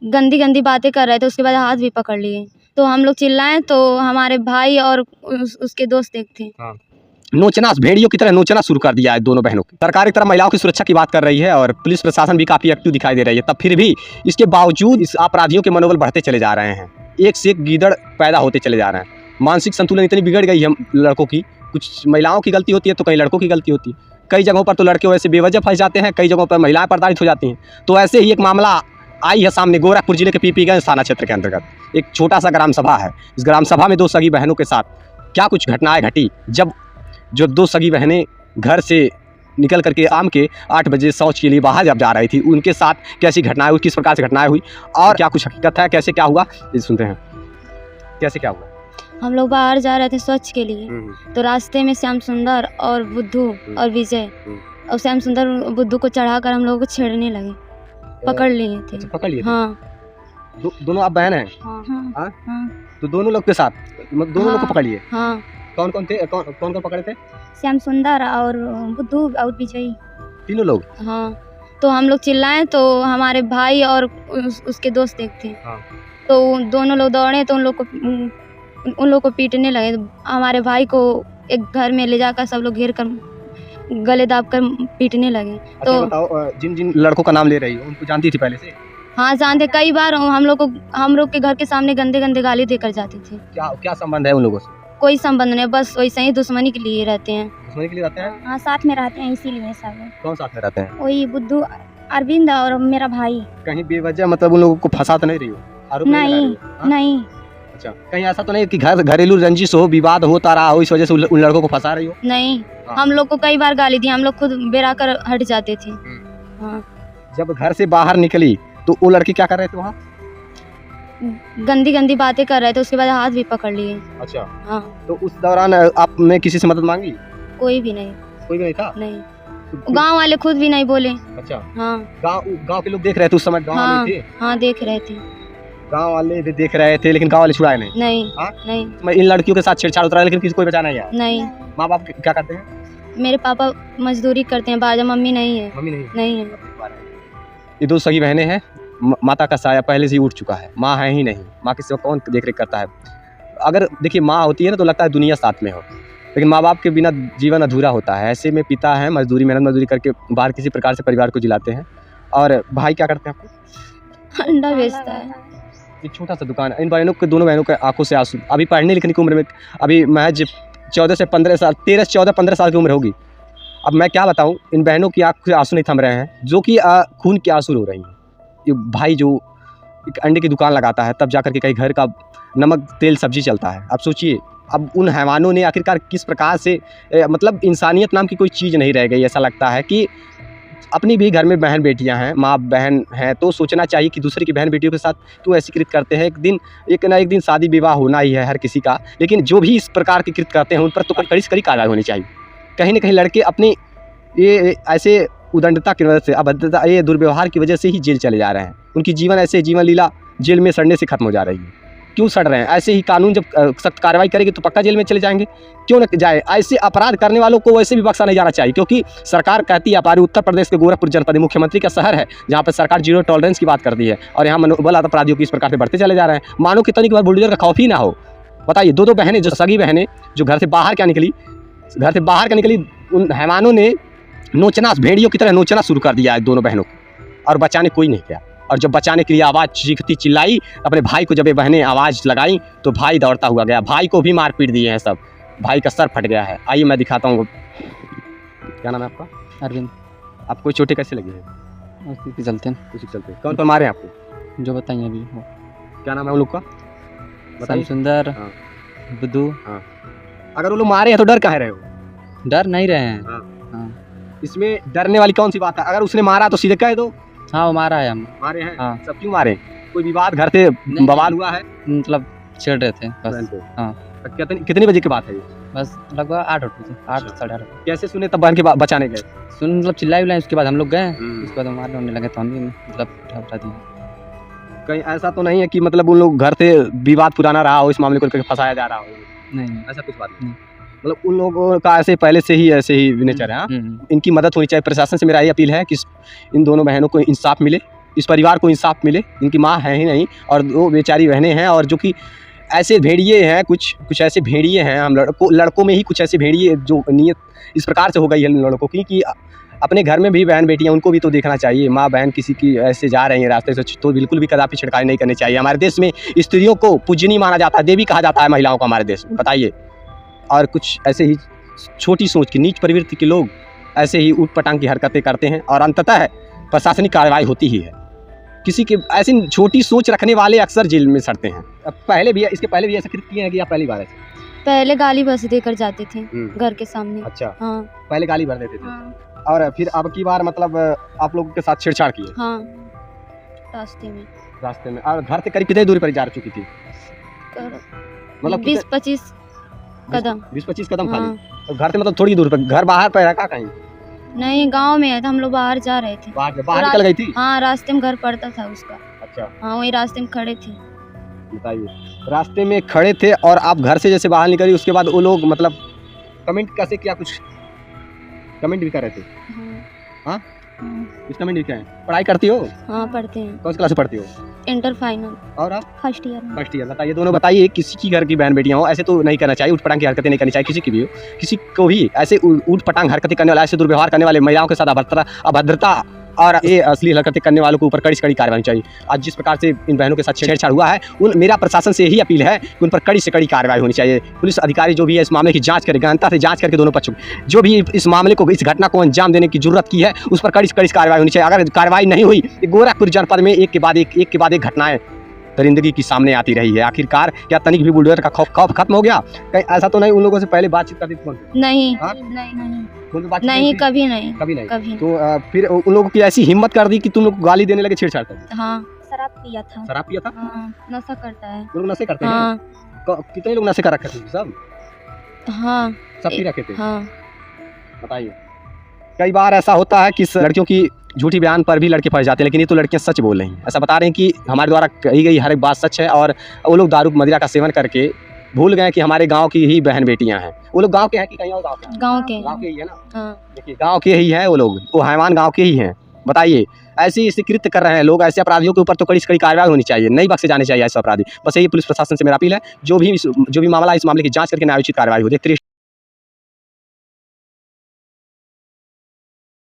गंदी गंदी बातें कर रहे थे, उसके बाद हाथ भी पकड़ लिए। तो हम लोग चिल्लाए तो हमारे भाई और उसके दोस्त एक थे। हाँ। नोचना, भेड़ियों की तरह नोचना शुरू कर दिया है दोनों बहनों की। सरकार एक तरफ महिलाओं की सुरक्षा की बात कर रही है और पुलिस प्रशासन भी काफी एक्टिव दिखाई दे रही है, तब फिर भी इसके बावजूद इस अपराधियों के मनोबल बढ़ते चले जा रहे हैं। एक से एक गीदड़ पैदा होते चले जा रहे हैं। मानसिक संतुलन इतनी बिगड़ गई है लड़कों की, कुछ महिलाओं की गलती होती है तो कई लड़कों की गलती होती है। कई जगहों पर तो लड़के वैसे बेवजह फंस जाते हैं, कई जगहों पर महिलाएं प्रताड़ित हो जाती हैं। तो ऐसे ही एक मामला आई है सामने गोरखपुर जिले के पीपीगंज थाना क्षेत्र के अंतर्गत। एक छोटा सा ग्राम सभा है। इस ग्राम सभा में दो सगी बहनों के साथ क्या कुछ घटनाएं घटी, जब जो दो सगी बहनें घर से निकल करके शाम के 8 बजे शौच के लिए बाहर जब जा रही थी, उनके साथ कैसी घटनाएं हुई, किस प्रकार से घटनाएं हुई और क्या कुछ हकीकत है, कैसे क्या हुआ, ये सुनते हैं। कैसे क्या हुआ? हम लोग बाहर जा रहे थे स्वच्छ के लिए, तो रास्ते में श्याम सुंदर और बुद्धू और विजय और श्याम सुंदर बुद्धू को चढ़ाकर हम लोगों को छेड़ने लगे, पकड़ लिए थे। अच्छा, पकड़ लिए थे? हाँ। दोनों आप बहन हैं? हाँ। तो दोनों लोग के साथ दोनों लोग को पकड़ लिए? हाँ। कौन कौन थे, कौन कौन पकड़े थे? श्याम सुंदर और बुद्धू और विजय, तीनों लोग? हाँ। तो हम लोग चिल्लाए तो हमारे भाई और उसके दोस्त एक थे। हाँ। तो दोनों लोग दौड़े तो उन लोग को पीटने लगे। हमारे भाई को एक घर में ले जाकर सब लोग घेर कर गले दाब कर पीटने लगे। अच्छा, तो बताओ, जिन जिन लड़कों का नाम ले रही हो उनको जानती थी पहले से? हाँ, जानते। कई बार हम लोग के घर के सामने गंदे गंदे गाली देकर जाते थे। क्या संबंध है उन लोगों से? कोई संबंध नहीं, बस वैसे ही दुश्मनी के लिए रहते हैं। दुश्मनी के लिए रहते हैं? हाँ, साथ में रहते हैं, इसीलिए सब। कौन साथ में रहते हैं? वही बुद्धू, अरविंद और मेरा भाई। कहीं बेवजह मतलब उन लोगों को फंसा तो नहीं रही हो? आरोप नहीं लगा रही हो? हाँ? नहीं। अच्छा, कहीं ऐसा तो नहीं कि घरेलू रंजिश हो, विवाद होता रहा हो, इस वजह से उन लड़कों को फंसा रही हो? नहीं। हाँ। हम लोग को कई बार गाली दी, हम लोग खुद बेरा कर हट जाते थे। हाँ। जब घर से बाहर निकली तो वो लड़की क्या कर रहे थे वहाँ? गंदी गंदी बातें कर रहे थे, उसके बाद हाथ भी पकड़ लिए। अच्छा। हाँ। तो उस दौरान आपने किसी से मदद मांगी? कोई भी नहीं। कोई भी नहीं था? नहीं। गांव वाले खुद भी नहीं बोले। अच्छा। हाँ। गांव के लोग देख रहे थे उस समय? गांव वाले थे? हाँ, देख रहे थे। गांव वाले भी देख रहे थे, लेकिन गांव वाले छुड़ाए नहीं? नहीं। हाँ? नहीं। मैं इन लड़कियों के साथ छेड़छाड़ होता रहा, लेकिन किसी कोई बचा नहीं आया? नहीं। माँ बाप क्या करते हैं? मेरे पापा मजदूरी करते हैं, बाजा मम्मी नहीं है। मम्मी नहीं है। ये दो सगी बहनें हैं। माता का साया पहले से ही उठ चुका है, माँ है ही नहीं। माँ की सेवा कौन देख रेख करता है? अगर देखिए माँ होती है ना तो लगता है दुनिया साथ में हो, लेकिन माँ बाप के बिना जीवन अधूरा होता है। ऐसे में पिता है, मेहनत मजदूरी करके बाहर किसी प्रकार से परिवार को जिलाते हैं। और भाई क्या करते हैं आपको? अंडा बेचता है। एक छोटा सा दुकान है। इन बहनों के, दोनों बहनों के आंखों से आंसू, अभी पढ़ने लिखने की उम्र में, अभी महज 14 से 15 साल, 13-14-15 साल की उम्र होगी। अब मैं क्या बताऊं, इन बहनों की आंख से आंसू नहीं थम रहे हैं, जो कि खून के आंसू रो रही हैं। ये भाई जो एक अंडे की दुकान लगाता है, तब जाकर के कहीं घर का नमक तेल सब्जी चलता है। अब सोचिए, अब उन हैवानों ने आखिरकार किस प्रकार से मतलब इंसानियत नाम की कोई चीज़ नहीं रह गई। ऐसा लगता है कि अपनी भी घर में बहन बेटियां हैं, माँ बहन हैं, तो सोचना चाहिए कि दूसरे की बहन बेटियों के साथ क्यों ऐसी कृत करते हैं। एक ना एक दिन शादी विवाह होना ही है हर किसी का, लेकिन जो भी इस प्रकार की कृत करते हैं उन पर तो कड़ी से कड़ी कार्रवाई होनी चाहिए। कहीं ना कहीं लड़के अपनी ये ऐसे उदंडता की वजह से, अभद्रता, ये दुर्व्यवहार की वजह से ही जेल चले जा रहे हैं। उनकी जीवन लीला जेल में सड़ने से खत्म हो जा रही है। क्यों सड़ रहे हैं? ऐसे ही कानून जब सख्त कार्रवाई करेगी तो पक्का जेल में चले जाएंगे, क्यों न जाए। ऐसे अपराध करने वालों को वैसे भी बख्शा नहीं जाना चाहिए, क्योंकि सरकार कहती है, हमारे उत्तर प्रदेश के गोरखपुर जनपद मुख्यमंत्री का शहर है, जहाँ पर सरकार जीरो टॉलरेंस की बात करती है, और यहाँ मनोबल अपराधियों की इस प्रकार से बढ़ते चले जा रहे हैं। मानो कि तनिक बार बुलडोजर का खौफ ही ना हो। बताइए, दो बहनें, जो सगी बहनें, जो घर से बाहर क्या निकली, उन हैवानों ने नोचना, भेड़ियों की तरह नोचना शुरू कर दिया है दोनों बहनों को, और बचाने कोई नहीं गया। और जब बचाने के लिए आवाज़ चीखती चिल्लाई, अपने भाई को जब ये बहनें आवाज़ लगाई तो भाई दौड़ता हुआ गया। भाई को भी मार पीट दिए हैं सब, भाई का सर फट गया है। आइए मैं दिखाता हूँ। क्या नाम है आपका? अरविंद। आपको चोटें कैसे लगी है? उसी के चलते कौन कौन मारे हैं आपको? जो बताइए अभी हो। क्या नाम है उन लोग का? श्याम सुंदर, हाँ। बुद्धू। हाँ। अगर वो लोग मारे हैं तो डर काहे रहे हो? डर नहीं रहे हैं। हाँ। इसमें डरने वाली कौन सी बात है? अगर उसने मारा तो सीधे कह दो। हाँ, वो मारा है, हम मारे हैं। हाँ। सब क्यों मारे? कोई विवाद घर से बवाल हुआ है? मतलब छेड़ रहे थे बस। हाँ। कितनी बजे की बात है ये? बस लगभग 8 बजे, 8 साढ़े 8। कैसे सुने तब बहन के बचाने गए? सुन मतलब चिल्लाई उल्लाई, उसके बाद हम लोग गए, उसके बाद मारने होने लगे तो हम भी मतलब उठा दिए। कहीं ऐसा तो नहीं है कि मतलब उन लोग घर से विवाद पुराना रहा हो, इस मामले को फंसाया जा रहा हो? नहीं, ऐसा कुछ बात नहीं। मतलब उन लोगों का पहले से ही ऐसे ही नेचर है। इनकी मदद होनी चाहिए। प्रशासन से मेरा ये अपील है कि इन दोनों बहनों को इंसाफ मिले इस परिवार को इंसाफ मिले। इनकी माँ है ही नहीं और 2 बेचारी बहनें हैं, और जो कि ऐसे भेड़िए हैं, कुछ ऐसे भेड़िए हैं। हम लड़कों में ही कुछ ऐसे भेड़िए जो नीयत इस प्रकार से हो गई है लड़कों की कि अपने घर में भी बहन बेटियां, उनको भी तो देखना चाहिए। माँ बहन किसी की ऐसे जा रही हैं रास्ते से, तो बिल्कुल भी कदापि छिड़काई नहीं करनी चाहिए। हमारे देश में स्त्रियों को पूजनीय माना जाता है, देवी कहा जाता है महिलाओं को हमारे देश में, बताइए। और कुछ ऐसे ही छोटी सोच की, नीच प्रवृत्ति के लोग ऐसे ही ऊट पटांग की हरकतें करते हैं और अंततः प्रशासनिक कार्रवाई होती ही है। किसी के ऐसी छोटी सोच रखने वाले अक्सर जेल में सड़ते हैं। अब पहले भी, इसके पहले भी ऐसा कृत्य किए हैं कि या पहली बार है? पहले गाली बस देकर जाते थे घर के सामने। अच्छा, हाँ पहले गाली भर देते थे। हाँ और फिर अब की बार मतलब आप लोगों के साथ छेड़छाड़ किए हाँ रास्ते में। और घर से करीब कितनी दूरी पर जा चुकी थी? मतलब 20-25 कदम। 20-25 कदम खाली। हाँ। तो घर से मतलब थोड़ी दूर पर, घर बाहर पर रखा कहीं? नहीं, गांव में है, तो हम लोग बाहर जा रहे थे। बाहर निकल गई थी? हाँ, रास्ते में घर पड़ता था उसका। अच्छा, हाँ, वही रास्ते में खड़े थे। बताइए, रास्ते में खड़े थे और आप घर से जैसे बाहर निकली, उसके बाद वो लोग मतलब कमेंट कैसे किया? कुछ कमेंट भी कर रहे थे? हाँ? कुछ कमेंट भी क्या है? पढ़ाई करती हो? हाँ, पढ़ते हैं। कौन सी क्लास में पढ़ती हो? Inter final. और आप? फर्स्ट ईयर में। First year. बताइए, दोनों बताइए, किसी की घर की बहन बेटियां हो, ऐसे तो नहीं करना चाहिए, उठ पटांग की हरकतें नहीं करनी चाहिए किसी की भी हो। किसी को भी ऐसे उठ पटांग हरकतें करने वाले, ऐसे दुर्व्यवहार करने वाले, महिलाओं के साथ अभद्रता और ये अश्लील हरकतें करने वालों के ऊपर कड़ी से कड़ी कार्रवाई चाहिए। आज जिस प्रकार से इन बहनों के साथ छेड़छाड़ हुआ है, मेरा प्रशासन से यही अपील है कि उन पर कड़ी से कड़ी कार्रवाई होनी चाहिए। पुलिस अधिकारी जो भी है इस मामले की जांच करे, गहनता से जांच करके दोनों पक्षों जो भी इस मामले को, इस घटना को अंजाम देने की जरूरत की है, उस पर कड़ी से कड़ी कार्रवाई होनी चाहिए। अगर कार्रवाई नहीं हुई, गोरखपुर जनपद में एक के बाद एक घटनाएं दरिंदगी की सामने आती रही है। आखिरकार क्या तनिक भी बुलडोजर का खौफ खत्म हो गया? कहीं ऐसा तो नहीं उन लोगों से पहले बातचीत करती थी? नहीं हाँ? नहीं, कभी नहीं। तो फिर उन लोगों की ऐसी हिम्मत कर दी कि तुम लोग गाली देने लगे, छेड़छाड़ कर दी? हाँ, शराब पिया था। हाँ, नशा करता है। लोग नशे करते हाँ। हैं? कितने लोग नशे कर रखे थे? सब? हाँ, सब पी रखे थे? हाँ। बताइए, कई बार ऐसा होता है कि लड़कियों की झूठी बयान पर भी लड़के फंस जाते हैं, लेकिन ये तो लड़कियां सच बोल रही हैं। ऐसा बता रहे हैं कि हमारे द्वारा कही गई हर एक बात सच है, और वो लोग दारू मदिरा का सेवन करके भूल गए कि हमारे गांव की ही बहन बेटियां हैं। वो लोग गांव के हैं कि कहीं और गांव के? गांव के ही है ना। हाँ। देखिए, गांव के ही है वो लोग, वो हैवान गांव के ही हैं। बताइए, ऐसे कृत्य कर रहे हैं लोग, ऐसे अपराधियों के ऊपर तो कड़ी से कड़ी कार्रवाई होनी चाहिए, नहीं बख्शे जाने चाहिए ऐसे अपराधी। बस यही पुलिस प्रशासन से मेरा अपील है, जो भी मामला, इस मामले की जांच करके न्यायोचित कार्रवाई हो। देखते